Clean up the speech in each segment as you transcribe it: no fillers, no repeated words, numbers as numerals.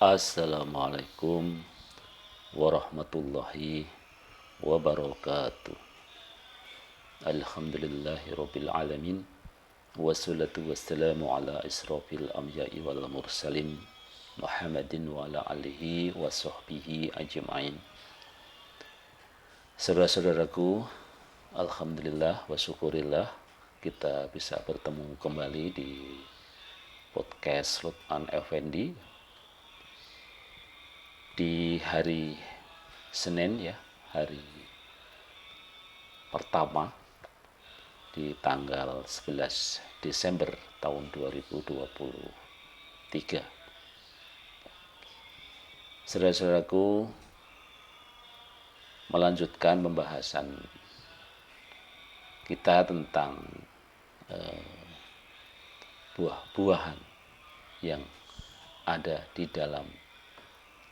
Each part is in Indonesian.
Assalamualaikum warahmatullahi wabarakatuh. Alhamdulillahirabbil alamin. Wassalatu wassalamu ala israfil anbiya'i wal mursalin Muhammadin wa ala alihi wa sahbihi ajma'in. Saudara-saudaraku, alhamdulillah wa syukurillah kita bisa bertemu kembali di podcast Lut'an Effendi di hari Senin ya, hari pertama di tanggal 11 Desember tahun 2023. Saudara-saudaraku, melanjutkan pembahasan kita tentang buah-buahan yang ada di dalam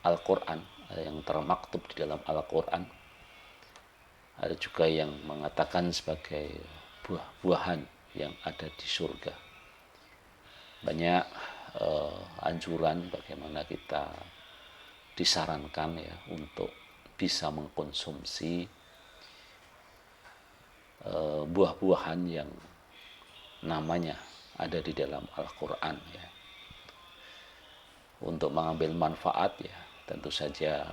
Al-Quran, yang termaktub di dalam Al-Quran. Ada juga yang mengatakan sebagai buah-buahan yang ada di surga. Banyak anjuran bagaimana kita disarankan ya untuk bisa mengkonsumsi buah-buahan yang namanya ada di dalam Al-Quran ya. Untuk mengambil manfaat ya, tentu saja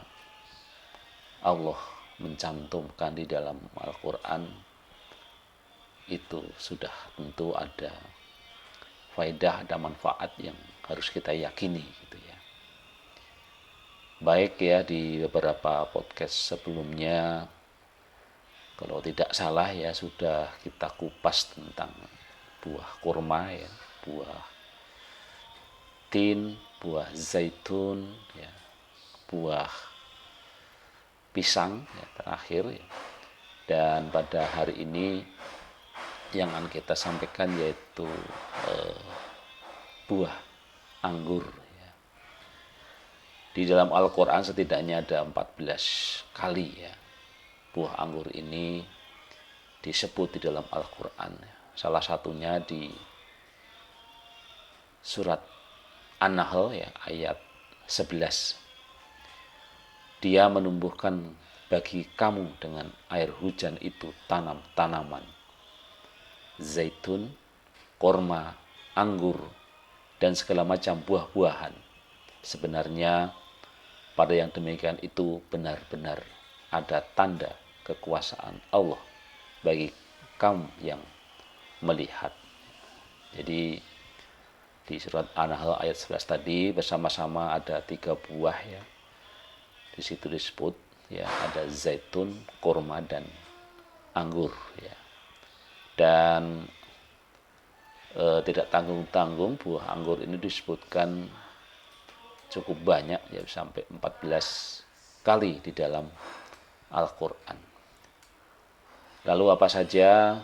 Allah mencantumkan di dalam Al-Quran itu sudah tentu ada faedah, ada manfaat yang harus kita yakini gitu ya. Baik ya, di beberapa podcast sebelumnya kalau tidak salah ya sudah kita kupas tentang buah kurma ya, buah tin, buah zaitun ya, buah pisang ya, terakhir ya. Dan pada hari ini yang akan kita sampaikan yaitu buah anggur ya. Di dalam Al-Quran setidaknya ada 14 kali ya buah anggur ini disebut di dalam Al-Quran ya. Salah satunya di surat An-Nahl ya, ayat 11. Dia menumbuhkan bagi kamu dengan air hujan itu tanaman zaitun, korma, anggur, dan segala macam buah-buahan. Sebenarnya pada yang demikian itu benar-benar ada tanda kekuasaan Allah bagi kamu yang melihat. Jadi di surat An-Nahl ayat 11 tadi bersama-sama ada 3 buah ya. Di situ disebut ya ada zaitun, kurma, dan anggur ya. Dan tidak tanggung-tanggung buah anggur ini disebutkan cukup banyak ya, sampai 14 kali di dalam Al-Quran. Lalu apa saja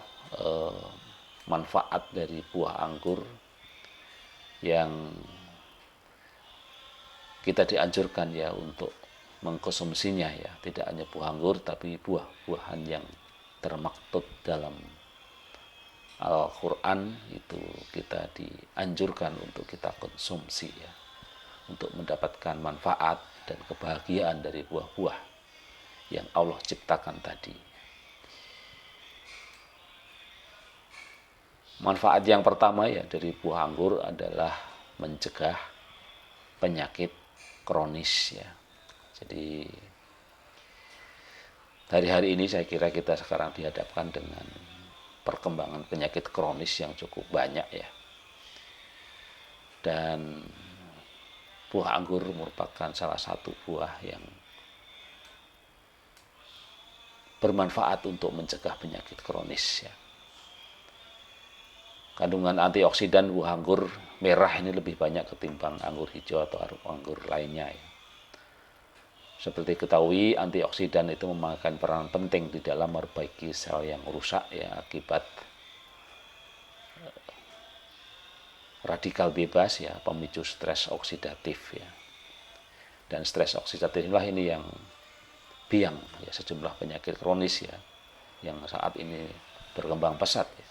manfaat dari buah anggur yang kita dianjurkan ya untuk mengkonsumsinya ya, tidak hanya buah anggur tapi buah-buahan yang termaktub dalam Al-Quran itu kita dianjurkan untuk kita konsumsi ya, untuk mendapatkan manfaat dan kebahagiaan dari buah-buah yang Allah ciptakan tadi. Manfaat yang pertama ya dari buah anggur adalah mencegah penyakit kronis ya. Jadi hari-hari ini saya kira kita sekarang dihadapkan dengan perkembangan penyakit kronis yang cukup banyak ya. Dan buah anggur merupakan salah satu buah yang bermanfaat untuk mencegah penyakit kronis ya. Kandungan antioksidan buah anggur merah ini lebih banyak ketimbang anggur hijau atau anggur lainnya ya. Seperti ketahui, antioksidan itu memainkan peran penting di dalam memperbaiki sel yang rusak ya akibat radikal bebas ya, pemicu stres oksidatif ya. Dan stres oksidatif inilah ini yang biang ya sejumlah penyakit kronis ya yang saat ini berkembang pesat ya.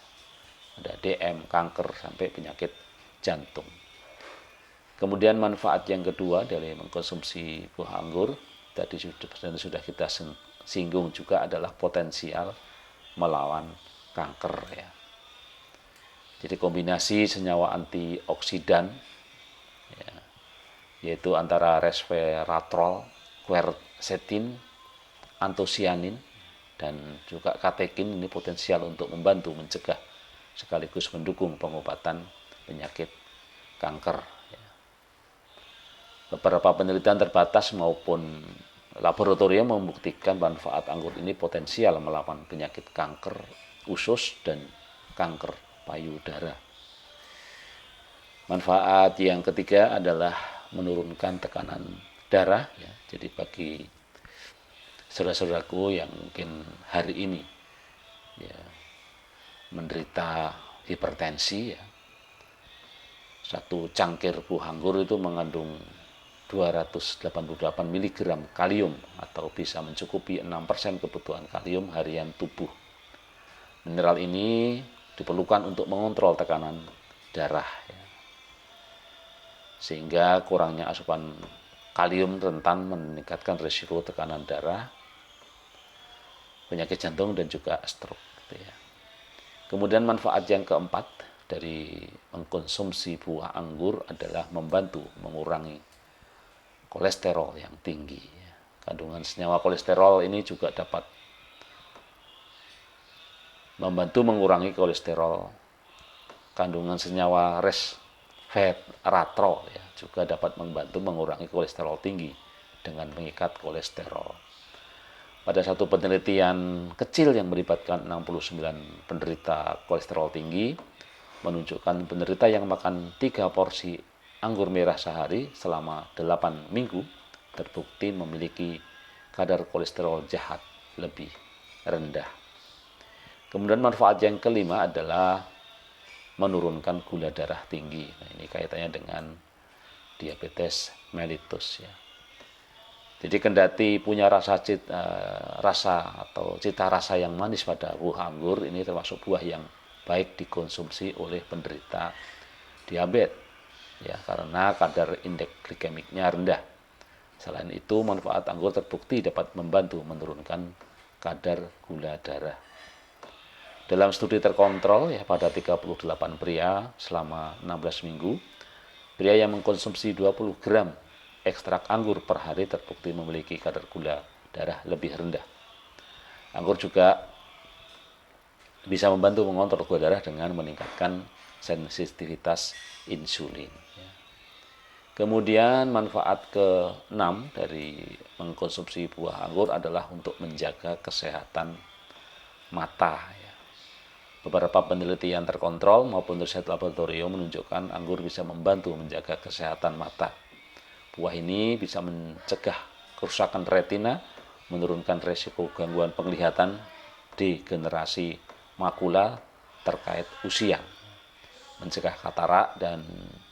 Ada DM, kanker, sampai penyakit jantung. Kemudian manfaat yang kedua dari mengkonsumsi buah anggur tadi sudah kita singgung juga adalah potensial melawan kanker ya. Jadi kombinasi senyawa antioksidan ya, yaitu antara resveratrol, quercetin, antosianin dan juga katekin ini potensial untuk membantu mencegah sekaligus mendukung pengobatan penyakit kanker. Beberapa penelitian terbatas maupun laboratorium membuktikan manfaat anggur ini potensial melawan penyakit kanker usus dan kanker payudara. Manfaat yang ketiga adalah menurunkan tekanan darah ya. Jadi bagi saudara-saudaraku yang mungkin hari ini ya menderita hipertensi ya, satu cangkir buah anggur itu mengandung 288 mg kalium atau bisa mencukupi 6% kebutuhan kalium harian tubuh. Mineral ini diperlukan untuk mengontrol tekanan darah ya. Sehingga kurangnya asupan kalium rentan meningkatkan risiko tekanan darah, penyakit jantung dan juga stroke gitu ya. Kemudian manfaat yang keempat dari mengkonsumsi buah anggur adalah membantu mengurangi kolesterol yang tinggi. Kandungan senyawa kolesterol ini juga dapat membantu mengurangi kolesterol. Kandungan senyawa resveratrol ya, juga dapat membantu mengurangi kolesterol tinggi dengan mengikat kolesterol. Pada satu penelitian kecil yang melibatkan 69 penderita kolesterol tinggi, menunjukkan penderita yang makan 3 porsi anggur merah sehari selama 8 minggu terbukti memiliki kadar kolesterol jahat lebih rendah. Kemudian manfaat yang kelima adalah menurunkan gula darah tinggi. Nah, ini kaitannya dengan diabetes mellitus ya. Jadi kendati punya rasa atau cita rasa yang manis pada buah anggur, ini termasuk buah yang baik dikonsumsi oleh penderita diabetes ya, karena kadar indeks glikemiknya rendah. Selain itu, manfaat anggur terbukti dapat membantu menurunkan kadar gula darah. Dalam studi terkontrol ya pada 38 pria selama 16 minggu, pria yang mengkonsumsi 20 gram ekstrak anggur per hari terbukti memiliki kadar gula darah lebih rendah. Anggur juga bisa membantu mengontrol gula darah dengan meningkatkan sensitivitas insulin. Kemudian manfaat ke-6 dari mengkonsumsi buah anggur adalah untuk menjaga kesehatan mata. Beberapa penelitian terkontrol maupun riset laboratorium menunjukkan anggur bisa membantu menjaga kesehatan mata. Buah ini bisa mencegah kerusakan retina, menurunkan resiko gangguan penglihatan, degenerasi makula terkait usia, mencegah katarak dan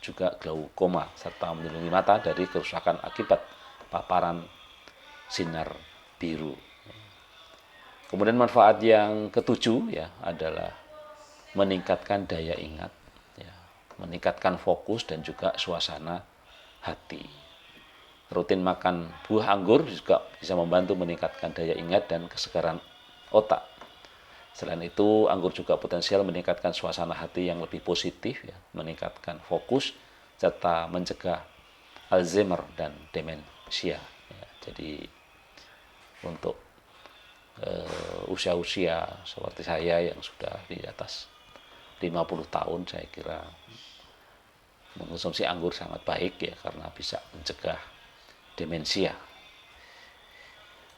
juga glaukoma, serta melindungi mata dari kerusakan akibat paparan sinar biru. Kemudian manfaat yang ketujuh ya adalah meningkatkan daya ingat, ya, meningkatkan fokus dan juga suasana hati. Rutin makan buah anggur juga bisa membantu meningkatkan daya ingat dan kesegaran otak. Selain itu, anggur juga potensial meningkatkan suasana hati yang lebih positif, ya, meningkatkan fokus, serta mencegah Alzheimer dan demensia. Ya, jadi untuk usia-usia seperti saya yang sudah di atas 50 tahun, saya kira mengkonsumsi anggur sangat baik ya, karena bisa mencegah demensia.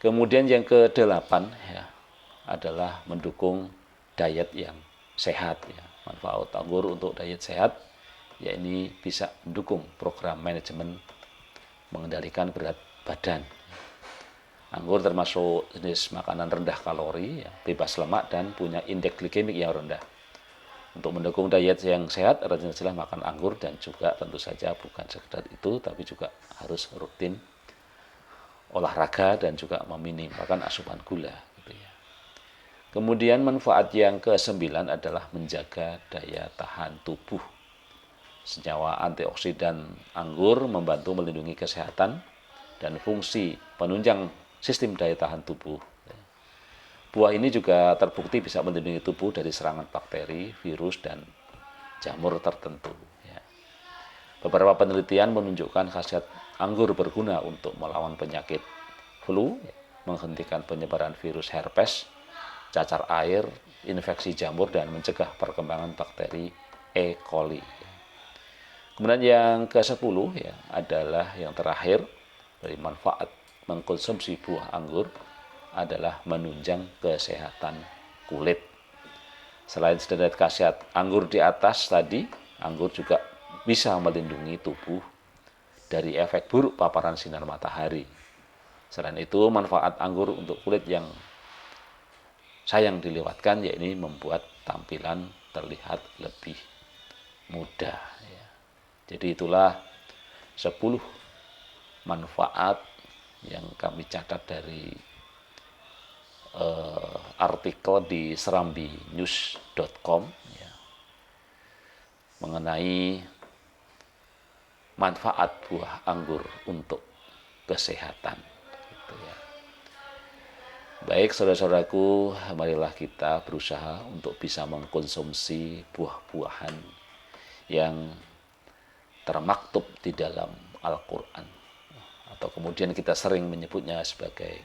Kemudian yang ke-8 ya adalah mendukung diet yang sehat ya. Manfaat anggur untuk diet sehat ya ini bisa mendukung program manajemen mengendalikan berat badan. Anggur termasuk jenis makanan rendah kalori, ya, bebas lemak dan punya indeks glikemik yang rendah. Untuk mendukung diet yang sehat, rajin-rajinlah makan anggur dan juga tentu saja bukan sekedar itu, tapi juga harus rutin olahraga dan juga meminimalkan asupan gula. Gitu ya. Kemudian manfaat yang ke-9 adalah menjaga daya tahan tubuh. Senyawa antioksidan anggur membantu melindungi kesehatan dan fungsi penunjang sistem daya tahan tubuh. Buah ini juga terbukti bisa melindungi tubuh dari serangan bakteri, virus, dan jamur tertentu. Beberapa penelitian menunjukkan khasiat anggur berguna untuk melawan penyakit flu, menghentikan penyebaran virus herpes, cacar air, infeksi jamur, dan mencegah perkembangan bakteri E. coli. Kemudian yang ke-10 adalah yang terakhir dari manfaat mengkonsumsi buah anggur adalah menunjang kesehatan kulit. Selain sederet khasiat anggur di atas tadi, anggur juga bisa melindungi tubuh dari efek buruk paparan sinar matahari. Selain itu, manfaat anggur untuk kulit yang sayang dilewatkan yakni membuat tampilan terlihat lebih muda. Jadi itulah 10 manfaat yang kami catat dari artikel di serambinews.com mengenai manfaat buah anggur untuk kesehatan. Baik saudara-saudaraku, marilah kita berusaha untuk bisa mengkonsumsi buah-buahan yang termaktub di dalam Al-Quran, atau kemudian kita sering menyebutnya sebagai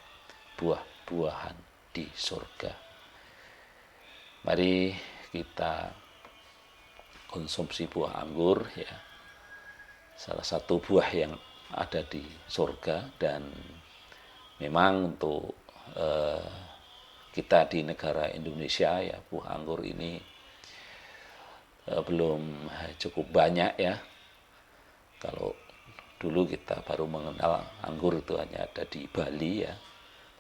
buah-buahan di surga. Mari kita konsumsi buah anggur, salah satu buah yang ada di surga. Dan memang untuk kita di negara Indonesia buah anggur ini belum cukup banyak ya. Kalau dulu kita baru mengenal anggur itu hanya ada di Bali ya,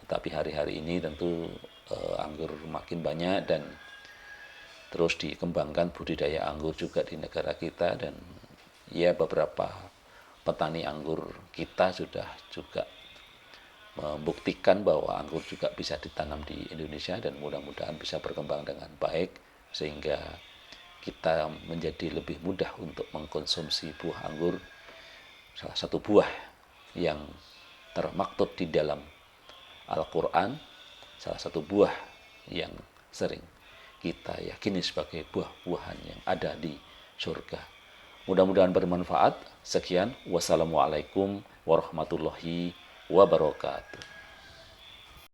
tetapi hari-hari ini tentu anggur makin banyak dan terus dikembangkan budidaya anggur juga di negara kita. Dan beberapa petani anggur kita sudah juga membuktikan bahwa anggur juga bisa ditanam di Indonesia, dan mudah-mudahan bisa berkembang dengan baik sehingga kita menjadi lebih mudah untuk mengkonsumsi buah anggur, salah satu buah yang termaktub di dalam Al-Quran, salah satu buah yang sering kita yakini sebagai buah-buahan yang ada di surga. Mudah-mudahan bermanfaat. Sekian, wassalamualaikum warahmatullahi wabarakatuh.